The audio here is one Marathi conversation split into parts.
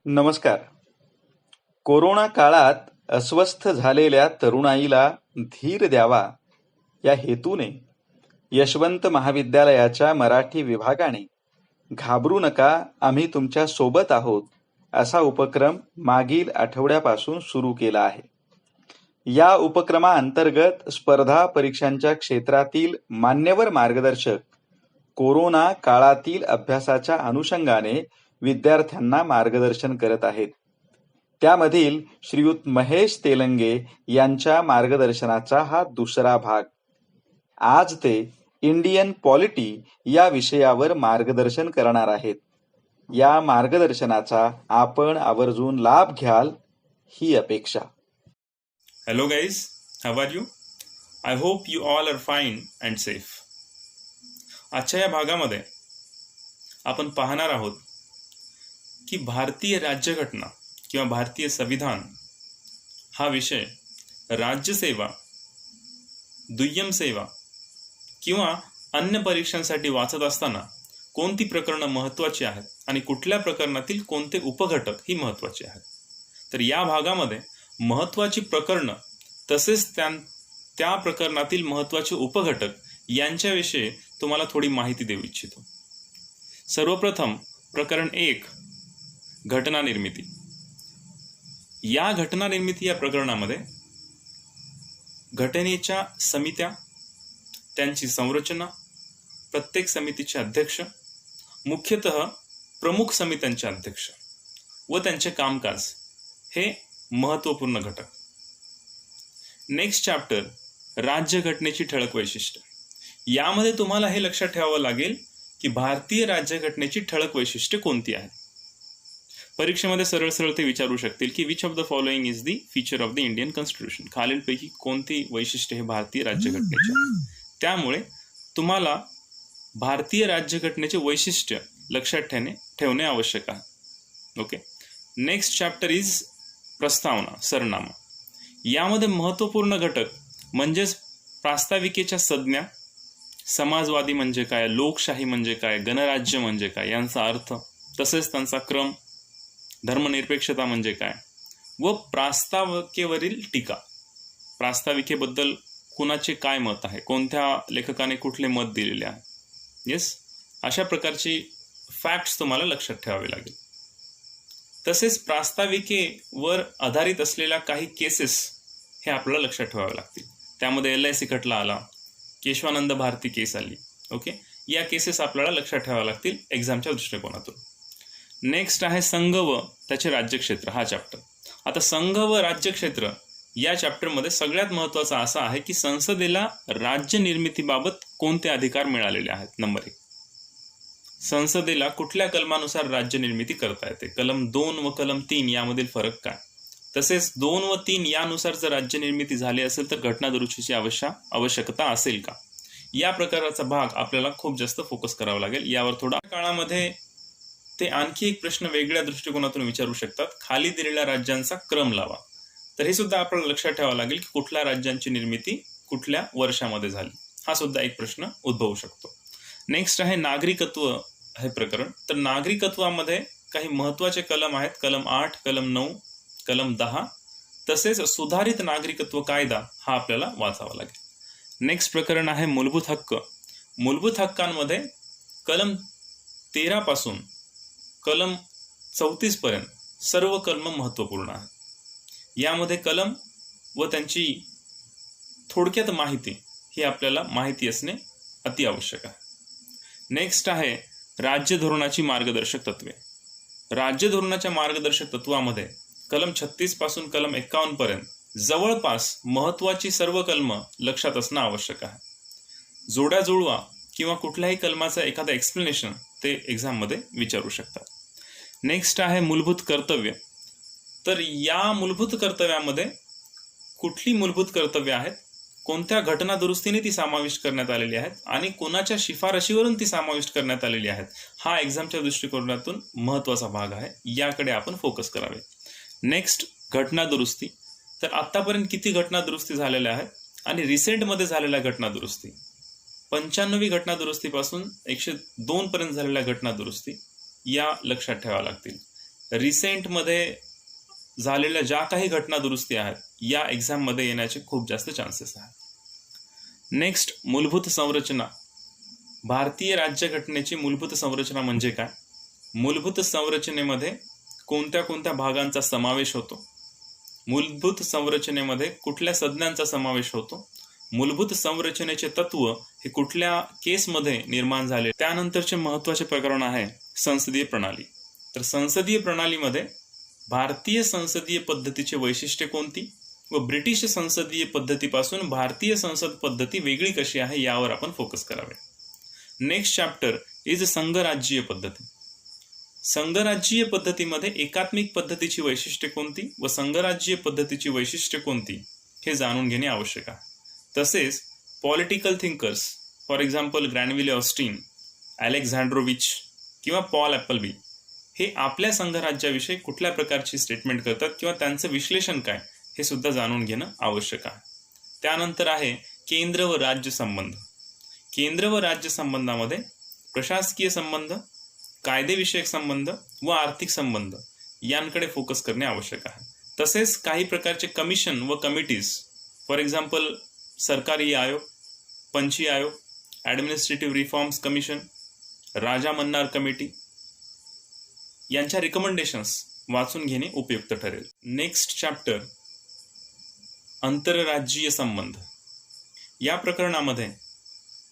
नमस्कार. कोरोना काळात अस्वस्थ झालेल्या तरुणाईला धीर द्यावा या हेतूने यशवंत महाविद्यालयाच्या मराठी विभागाने घाबरू नका, आम्ही तुमच्या सोबत आहोत असा उपक्रम मागील आठवड्यापासून सुरू केला आहे. या उपक्रमाअंतर्गत स्पर्धा परीक्षांच्या क्षेत्रातील मान्यवर मार्गदर्शक कोरोना काळातील अभ्यासाच्या अनुषंगाने विद्यार्थ्यांना मार्गदर्शन करत आहेत. त्यामधील श्रीयुत महेश तेलंगे यांच्या मार्गदर्शनाचा हा दुसरा भाग. आज ते इंडियन पॉलिटी या विषयावर मार्गदर्शन करणार आहेत. या मार्गदर्शनाचा आपण आवर्जून लाभ घ्याल ही अपेक्षा. Hello guys, how are you? I hope you all are fine and safe. आजच्या या भागामध्ये आपण पाहणार आहोत की भारतीय राज्यघटना किंवा भारतीय संविधान हा विषय राज्यसेवा, दुय्यम सेवा किंवा अन्य परीक्षांसाठी वाचत असताना कोणती प्रकरणं महत्त्वाची आहेत आणि कुठल्या प्रकरणातील कोणते उपघटक ही महत्त्वाचे आहेत. तर या भागामध्ये महत्त्वाची प्रकरणं तसेच त्या प्रकरणातील महत्त्वाचे उपघटक यांच्याविषयी तुम्हाला थोडी माहिती देऊ इच्छितो. सर्वप्रथम प्रकरण 1, घटना निर्मिती. या घटना निर्मिती या प्रकरणामध्ये घटनेच्या समित्या, त्यांची संरचना, प्रत्येक समितीचे अध्यक्ष, मुख्यतः प्रमुख समित्यांचे अध्यक्ष व त्यांचे कामकाज हे महत्त्वपूर्ण घटक. नेक्स्ट चॅप्टर, राज्यघटनेची ठळक वैशिष्ट्ये. यामध्ये तुम्हाला हे लक्षात ठेवावं लागेल की भारतीय राज्यघटनेची ठळक वैशिष्ट्ये कोणती आहेत. परीक्षेमध्ये सरळ सरळ ते विचारू शकतील की which of the following is the feature of the Indian constitution. खालीलपैकी कोणती वैशिष्ट्य हे भारतीय राज्यघटनेचे. त्यामुळे तुम्हाला भारतीय राज्यघटनेचे वैशिष्ट्य लक्षात ठेवणे आवश्यक आहे. ओके. नेक्स्ट चॅप्टर इज प्रस्तावना, सरनामा. यामध्ये महत्त्वपूर्ण घटक म्हणजेच प्रास्ताविकेच्या संज्ञा, समाजवादी म्हणजे काय, लोकशाही म्हणजे काय, गणराज्य म्हणजे काय यांचा अर्थ, तसेच त्यांचा क्रम, धर्मनिरपेक्षता म्हणजे काय व प्रास्ताविकेवरील टीका. प्रास्ताविकेबद्दल कुणाचे काय मत आहे, कोणत्या लेखकाने कुठले मत दिलेले आहे. येस, अशा प्रकारची फॅक्ट्स तुम्हाला लक्षात ठेवावे लागेल. तसेच प्रास्ताविकेवर आधारित असलेल्या काही केसेस हे आपल्याला लक्षात ठेवावे लागतील. त्यामध्ये LIC खटला आला, केशवानंद भारती केस आली. ओके, या केसेस आपल्याला लक्षात ठेवाव्या लागतील एक्झामच्या दृष्टिकोनातून. नेक्स्ट आहे संघ व त्याचे राज्यक्षेत्र हा चॅप्टर. आता संघ व राज्यक्षेत्र या चॅप्टरमध्ये सगळ्यात महत्त्वाचा असा आहे की संसदेला राज्य निर्मितीबाबत कोणते अधिकार मिळालेले आहेत. नंबर 1, संसदेला कुठल्या कलमानुसार राज्य निर्मिती करता येते. कलम 2 व कलम 3 यामधील फरक काय. तसेच 2 व 3 यानुसार जर राज्य निर्मिती झाली असेल तर घटना दुरुस्तीची आवश्यकता असेल का. या प्रकारचा भाग आपल्याला खूप जास्त फोकस करावा लागेल. यावर थोडा काळामध्ये ते आणखी एक प्रश्न वेगळ्या दृष्टिकोनातून विचारू शकतात. खाली दिलेल्या राज्यांचा क्रम लावा. तर हे सुद्धा आपल्याला लक्षात ठेवावं लागेल की कुठल्या राज्यांची निर्मिती कुठल्या वर्षामध्ये झाली. हा सुद्धा एक प्रश्न उद्भवू शकतो. नेक्स्ट आहे नागरिकत्व हे प्रकरण. तर नागरिकत्वामध्ये काही महत्त्वाचे कलम आहेत. कलम 8, कलम 9, कलम 10 तसेच सुधारित नागरिकत्व कायदा हा आपल्याला वाचावा लागेल. नेक्स्ट प्रकरण आहे मूलभूत हक्क. मूलभूत हक्कांमध्ये कलम 13 पासून कलम 34 पर्यंत सर्व कलम महत्त्वपूर्ण आहेत. यामध्ये कलम व त्यांची थोडक्यात माहिती ही आपल्याला माहिती असणे अति आवश्यक आहे. नेक्स्ट आहे राज्य धोरणाची मार्गदर्शक तत्वे. राज्य धोरणाच्या मार्गदर्शक तत्वामध्ये कलम 36 पासून कलम 51 पर्यंत जवळपास महत्त्वाची सर्व कलम लक्षात असणं आवश्यक आहे. जोड्या जुळवा किंवा कुठल्याही कलमाचं एखादं एक्सप्लेनेशन ते एक्झाममध्ये विचारू शकतात. नेक्स्ट आहे मूलभूत कर्तव्य. तर या मूलभूत कर्तव्यामध्ये कुठली मूलभूत कर्तव्य आहेत, कोणत्या घटना दुरुस्तीने ती समाविष्ट करण्यात आलेली आहेत आणि कोणाच्या शिफारशीवरून ती समाविष्ट करण्यात आलेली आहेत. हा एक्झामच्या दृष्टिकोनातून महत्त्वाचा भाग आहे. याकडे आपण फोकस करावे. नेक्स्ट घटना दुरुस्ती. तर आत्तापर्यंत किती घटना दुरुस्ती झालेल्या आहेत आणि रिसेंटमध्ये झालेल्या घटना दुरुस्ती 95वी घटना दुरुस्तीपासून 102 पर्यंत झालेल्या घटना दुरुस्ती या लक्षात ठेवाव्या लागतील. रिसेंटमध्ये झालेल्या ज्या काही घटना दुरुस्ती आहेत या एक्झाममध्ये येण्याचे खूप जास्त चान्सेस आहेत. नेक्स्ट, मूलभूत संरचना. भारतीय राज्यघटनेची मूलभूत संरचना म्हणजे काय? मूलभूत संरचनेमध्ये कोणत्या कोणत्या भागांचा समावेश होतो? मूलभूत संरचनेमध्ये कुठल्या संज्ञांचा समावेश होतो? मूलभूत संरचनेचे तत्व हे कुठल्या केसमध्ये निर्माण झाले? त्यानंतरचे महत्त्वाचे प्रकरण आहे संसदीय प्रणाली. तर संसदीय प्रणालीमध्ये भारतीय संसदीय पद्धतीची वैशिष्ट्ये कोणती व ब्रिटिश संसदीय पद्धतीपासून भारतीय संसद पद्धती वेगळी कशी आहे यावर आपण फोकस करावे. नेक्स्ट चॅप्टर इज संघराज्यीय पद्धती. संघराज्यीय पद्धतीमध्ये एकात्मिक पद्धतीची वैशिष्ट्ये कोणती व संघराज्यीय पद्धतीची वैशिष्ट्ये कोणती हे जाणून घेणे आवश्यक आहे. तसेच political thinkers, for example Granville Austin, Alexandrowicz किंवा पॉल ॲपलबी हे आपल्या संघराज्याविषयी कुठल्या प्रकारची स्टेटमेंट करतात किंवा त्यांचं विश्लेषण काय हे सुद्धा जाणून घेणं आवश्यक आहे. त्यानंतर आहे केंद्र व राज्य संबंध. केंद्र व राज्य संबंधामध्ये प्रशासकीय संबंध, कायदेविषयक संबंध व आर्थिक संबंध यांकडे फोकस करणे आवश्यक आहे. तसेच काही प्रकारचे कमिशन व कमिटीज, फॉर एक्झाम्पल सरकारी आयोग, पंची आयोग, ॲडमिनिस्ट्रेटिव्ह रिफॉर्म्स कमिशन, राजा मन्नार कमिटी यांच्या रिकमेंडेशन्स वाचून घेणे उपयुक्त ठरेल. नेक्स्ट चॅप्टर आंतरराज्यीय संबंध. या प्रकरणामध्ये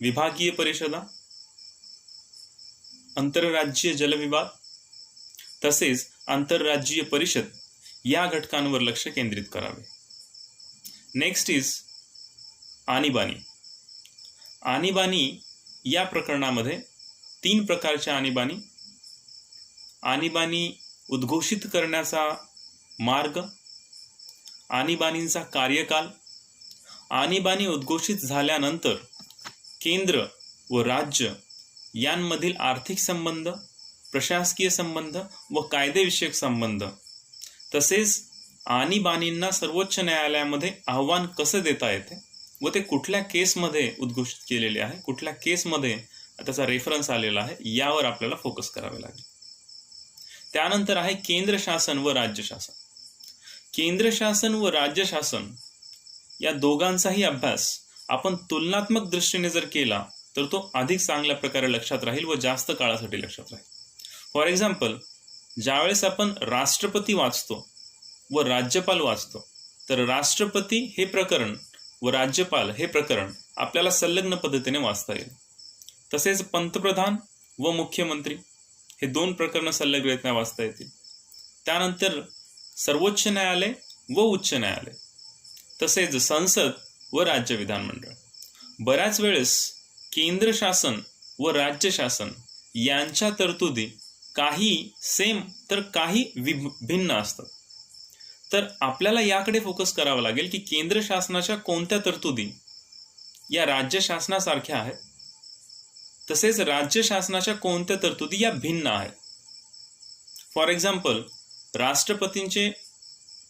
विभागीय परिषदा, आंतरराज्यीय जलविवाद तसेच आंतरराज्यीय परिषद या घटकांवर लक्ष केंद्रित करावे. नेक्स्ट इज आणीबाणी. आणीबाणी या प्रकरणामध्ये 3 प्रकारच्या आणीबाणी: आणीबाणी उद्घोषित करण्याचा मार्ग, आणीबाणींचा कार्यकाल, आणीबाणी उद्घोषित झाल्यानंतर केंद्र व राज्य यांमधील आर्थिक संबंध, प्रशासकीय संबंध व कायदेविषयक संबंध, तसेच आणीबाणींना सर्वोच्च न्यायालयामध्ये आव्हान कसं देता येते व ते कुठल्या केसमध्ये उद्घोषित केलेले आहे, कुठल्या केसमध्ये त्याचा रेफरन्स आलेला आहे यावर आपल्याला फोकस करावे लागेल. त्यानंतर आहे केंद्र शासन व राज्य शासन. केंद्र शासन व राज्य शासन या दोघांचाही अभ्यास आपण तुलनात्मक दृष्टीने जर केला तर तो अधिक चांगल्या प्रकारे लक्षात राहील व जास्त काळासाठी लक्षात राहील. फॉर एक्झाम्पल, ज्यावेळेस आपण राष्ट्रपती वाचतो व राज्यपाल वाचतो तर राष्ट्रपती हे प्रकरण व राज्यपाल हे प्रकरण आपल्याला संलग्न पद्धतीने वाचता येईल. तसेच पंतप्रधान व मुख्यमंत्री हे 2 प्रकरणं संलग्नरित्या वाचता येतील. त्यानंतर सर्वोच्च न्यायालय व उच्च न्यायालय, तसेच संसद व राज्य विधानमंडळ. बऱ्याच वेळेस केंद्र शासन व राज्य शासन यांच्या तरतुदी काही सेम तर काही भिन्न असतात. तर आपल्याला याकडे फोकस करावा लागेल की केंद्र शासनाच्या कोणत्या तरतुदी या राज्य शासनासारख्या आहेत, तसेच राज्य शासनाच्या कोणत्या तरतुदी या भिन्न आहेत. फॉर एक्झाम्पल, राष्ट्रपतींचे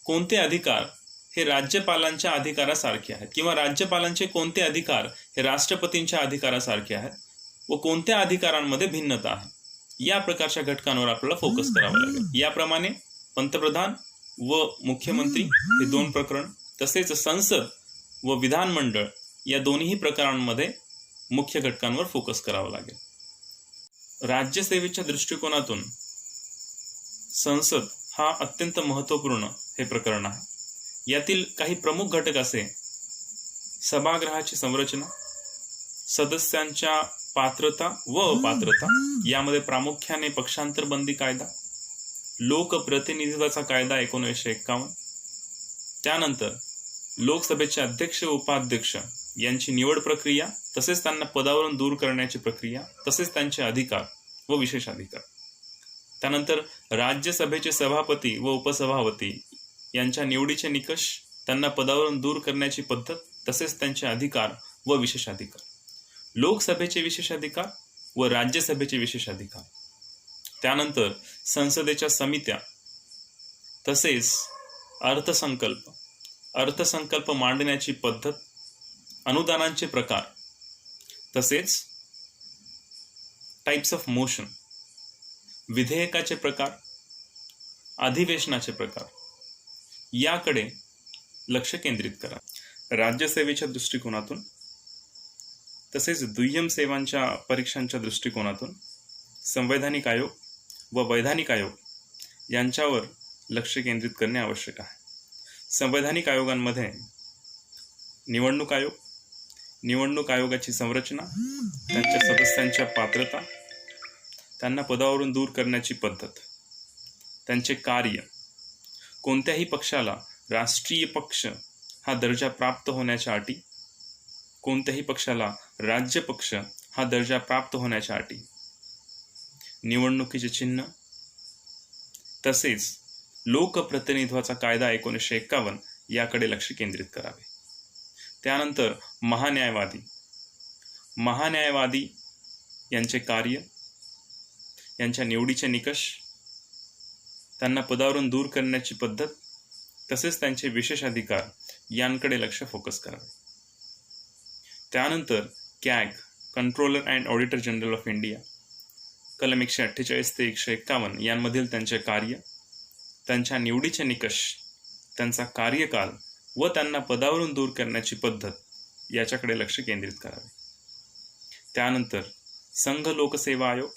कोणते अधिकार हे राज्यपालांच्या अधिकारासारखे आहेत किंवा राज्यपालांचे कोणते अधिकार हे राष्ट्रपतींच्या अधिकारासारखे आहेत व कोणत्या अधिकारांमध्ये भिन्नता आहे या प्रकारच्या घटकांवर आपल्याला फोकस करावा लागेल. याप्रमाणे पंतप्रधान व मुख्यमंत्री हे 2 प्रकरण, तसेच संसद व विधानमंडळ या दोन्ही प्रकरणांमध्ये मुख्य घटकांवर फोकस करावा लागेल. राज्यसेवेच्या दृष्टिकोनातून संसद हा अत्यंत महत्त्वपूर्ण हे प्रकरण आहे. यातील काही प्रमुख घटक असे: सभागृहाची संरचना, सदस्यांच्या पात्रता व अपात्रता, यामध्ये प्रामुख्याने पक्षांतरबंदी कायदा, लोकप्रतिनिधित्वाचा कायदा 1951, त्यानंतर लोकसभेचे अध्यक्ष व उपाध्यक्ष यांची निवड प्रक्रिया, तसेच त्यांना पदावरून दूर करण्याची प्रक्रिया, तसेच त्यांचे अधिकार व विशेष अधिकार. त्यानंतर राज्यसभेचे सभापती व उपसभापती यांच्या निवडीचे निकष, त्यांना पदावरून दूर करण्याची पद्धत, तसेच त्यांचे अधिकार व विशेष अधिकार. लोकसभेचे विशेष अधिकार व राज्यसभेचे विशेष अधिकार. त्यानंतर संसदेच्या समित्या, तसेच अर्थसंकल्प मांडण्याची पद्धत, अनुदानांचे प्रकार, तसेच टाइप्स ऑफ मोशन, विधेयकाचे प्रकार, अधिवेशनाचे प्रकार याकडे लक्ष केंद्रित करा. राज्यसेवेच्या दृष्टिकोनातून तसेच दुय्यम सेवांच्या परीक्षांच्या दृष्टिकोनातून संवैधानिक आयोग व वैधानिक आयोग यांच्यावर लक्ष केंद्रित करणे आवश्यक आहे. संवैधानिक आयोगांमध्ये निवडणूक आयोग, निवडणूक आयोगाची संरचना, त्यांच्या सदस्यांच्या पात्रता, त्यांना पदावरून दूर करण्याची पद्धत, त्यांचे कार्य, कोणत्याही पक्षाला राष्ट्रीय पक्ष हा दर्जा प्राप्त होण्याच्या अटी, कोणत्याही पक्षाला राज्य पक्ष हा दर्जा प्राप्त होण्याच्या अटी, निवडणुकीचे चिन्ह, तसेच लोकप्रतिनिधित्वाचा कायदा 1951 याकडे लक्ष केंद्रित करावे. त्यानंतर महान्यायवादी यांचे कार्य, यांच्या निवडीचे निकष, त्यांना पदावरून दूर करण्याची पद्धत, तसेच त्यांचे विशेष अधिकार यांकडे लक्ष फोकस करावे. त्यानंतर CAG, controller and auditor general of India, कलम 148 ते 151 यांमधील त्यांचे कार्य, त्यांच्या निवडीचे निकष, त्यांचा कार्यकाल व त्यांना पदावरून दूर करण्याची पद्धत याच्याकडे लक्ष केंद्रित करावे. त्यानंतर संघ लोकसेवा आयोग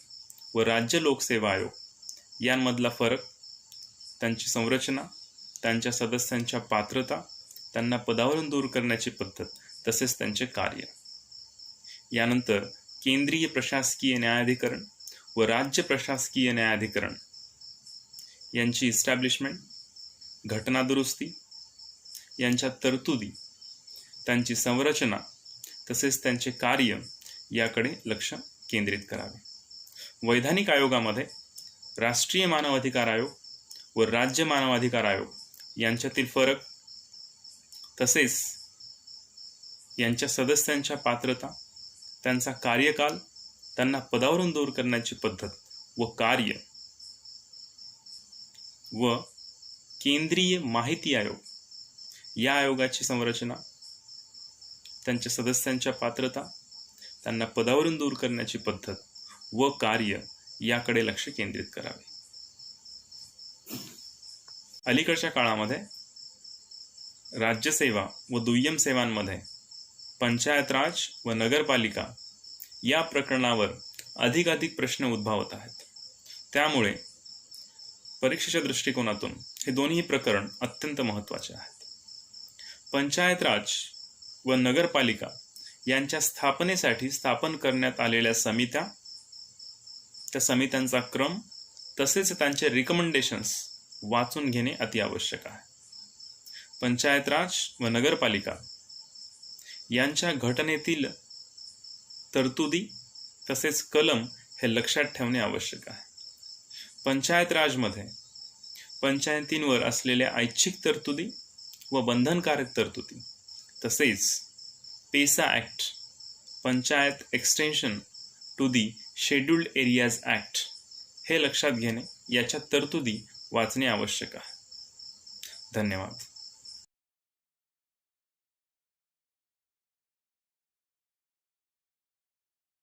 व राज्य लोकसेवा आयोग यांमधला फरक, त्यांची संरचना, त्यांच्या सदस्यांच्या पात्रता, त्यांना पदावरून दूर करण्याची पद्धत, तसेच त्यांचे कार्य. यानंतर केंद्रीय प्रशासकीय न्यायाधिकरण व राज्य प्रशासकीय न्यायाधिकरण यांची इस्टॅब्लिशमेंट, घटना दुरुस्ती, यांच्या तरतुदी, त्यांची संरचना, तसेच त्यांचे कार्य याकडे लक्ष केंद्रित करावे. वैधानिक आयोगामध्ये राष्ट्रीय मानवाधिकार आयोग व राज्य मानवाधिकार आयोग यांच्यातील फरक, तसेच यांच्या सदस्यांच्या पात्रता, त्यांचा कार्यकाल, त्यांना पदावरून दूर करण्याची पद्धत व कार्य, व केंद्रीय माहिती आयोग या आयोगाची संरचना, त्यांच्या सदस्यांच्या पात्रता, त्यांना पदावरून दूर करण्याची पद्धत व कार्य याकडे लक्ष केंद्रित करावे. अलीकडच्या काळामध्ये राज्यसेवा व दुय्यम सेवांमध्ये पंचायत राज व नगरपालिका या प्रकरणावर अधिकाधिक प्रश्न उद्भवत आहेत. त्यामुळे परीक्षेच्या दृष्टिकोनातून हे दोन्ही प्रकरण अत्यंत महत्त्वाचे आहेत. पंचायत राज व नगरपालिका यांच्या स्थापनेसाठी स्थापन करण्यात आलेल्या समित्या, त्या समित्यांचा क्रम, तसेच त्यांचे रिकमेंडेशन्स वाचून घेणे अतिआवश्यक आहे. पंचायत राज व नगरपालिका यांच्या घटनेतील तरतुदी तसेच कलम हे लक्षात ठेवणे आवश्यक आहे. पंचायत राजमध्ये पंचायतींवर असलेल्या ऐच्छिक तरतुदी व बंधनकारक तरतुदी, तसेच PESA act, panchayat extension to the scheduled areas act हे लक्षात घेणे, याच्या तरतुदी वाचणे आवश्यक आहे. धन्यवाद.